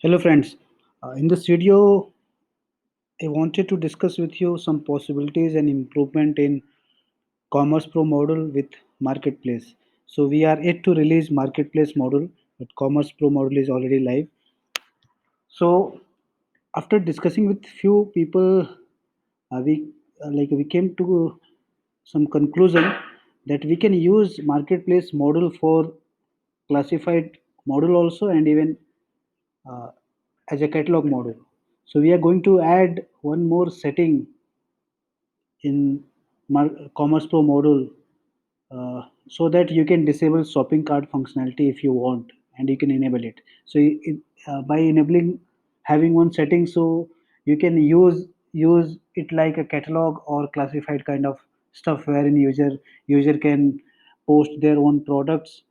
Hello friends, in this video I wanted to discuss with you some possibilities and improvement in Commerce Pro model with Marketplace. So we are yet to release Marketplace model, but Commerce Pro model is already live. So after discussing with few people, we came to some conclusion that we can use Marketplace model for classified model also and even uh, as a catalog model. So we are going to add one more setting in Commerce Pro module so that you can disable shopping cart functionality if you want and you can enable it. So by enabling having one setting, so you can use it like a catalog or classified kind of stuff wherein user can post their own products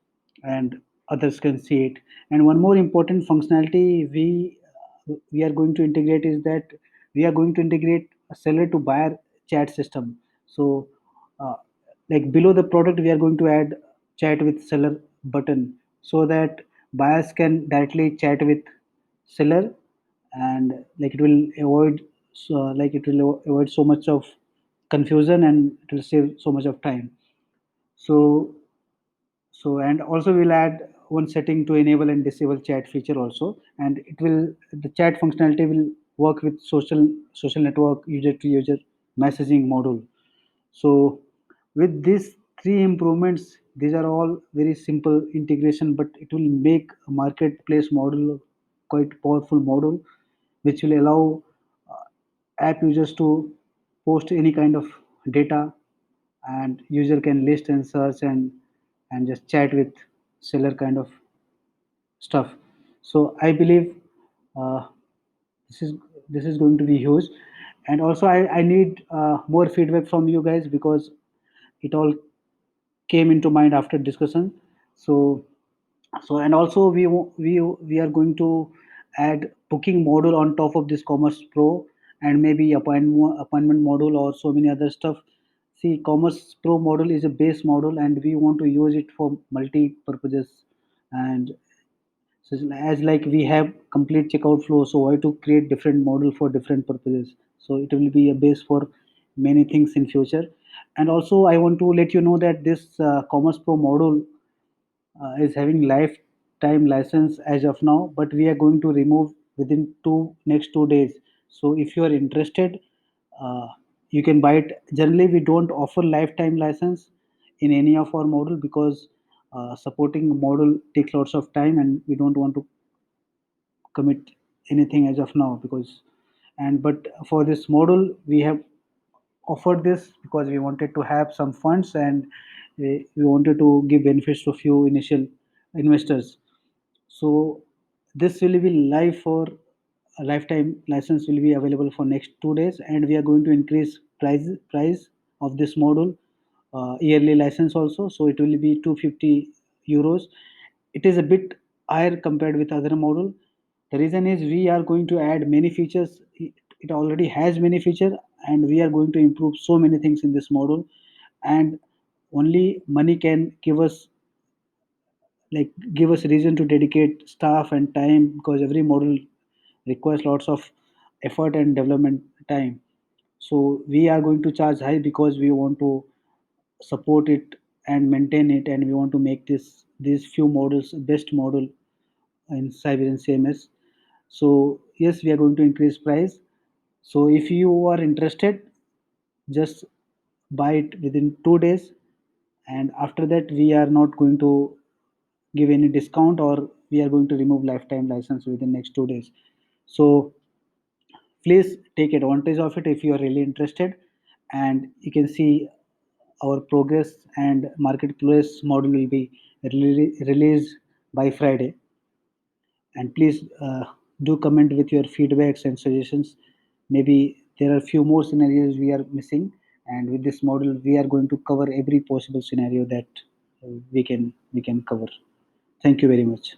and others can see it. And one more important functionality we are going to integrate is that we are going to integrate a seller to buyer chat system. So uh, like below the product we are going to add chat with seller button so that buyers can directly chat with seller, and like it will avoid so much of confusion and it will save so much of time. So and also we'll add one setting to enable and disable chat feature also, and the chat functionality will work with social network user to user messaging module. So with these three improvements, these are all very simple integration, but it will make a marketplace model quite powerful model, which will allow app users to post any kind of data, and user can list and search and just chat with seller kind of stuff. So I believe uh, this is this is going to be huge, and also I need more feedback from you guys because it all came into mind after discussion. So and also we are going to add booking module on top of this Commerce Pro, and maybe appointment module or so many other stuff. See, Commerce Pro model is a base model and we want to use it for multi purposes. And so as like we have complete checkout flow, so why to create different model for different purposes? So it will be a base for many things in future. And also I want to let you know that this Commerce Pro module is having lifetime license as of now, but we are going to remove within next 2 days. So if you are interested, uh, you can buy it. Generally, we don't offer lifetime license in any of our model because supporting a model takes lots of time, and we don't want to commit anything as of now because and but for this model we have offered this because we wanted to have some funds, and we wanted to give benefits to few initial investors. So this will be live for a lifetime license will be available for next 2 days, and we are going to increase price of this module yearly license also. So it will be 250 euros. It is a bit higher compared with other model. The reason is we are going to add many features. It already has many features, and we are going to improve so many things in this model. And only money can give us reason to dedicate staff and time because every model requires lots of effort and development time. So we are going to charge high because we want to support it and maintain it, and we want to make these few models best model in Siberian CMS. So yes, we are going to increase price. So if you are interested, just buy it within 2 days, and after that we are not going to give any discount, or we are going to remove lifetime license within next 2 days. So please take advantage of it if you are really interested, and you can see our progress, and marketplace model will be released by Friday. And please do comment with your feedbacks and suggestions. Maybe there are few more scenarios we are missing, and with this model we are going to cover every possible scenario that we can cover. Thank you very much.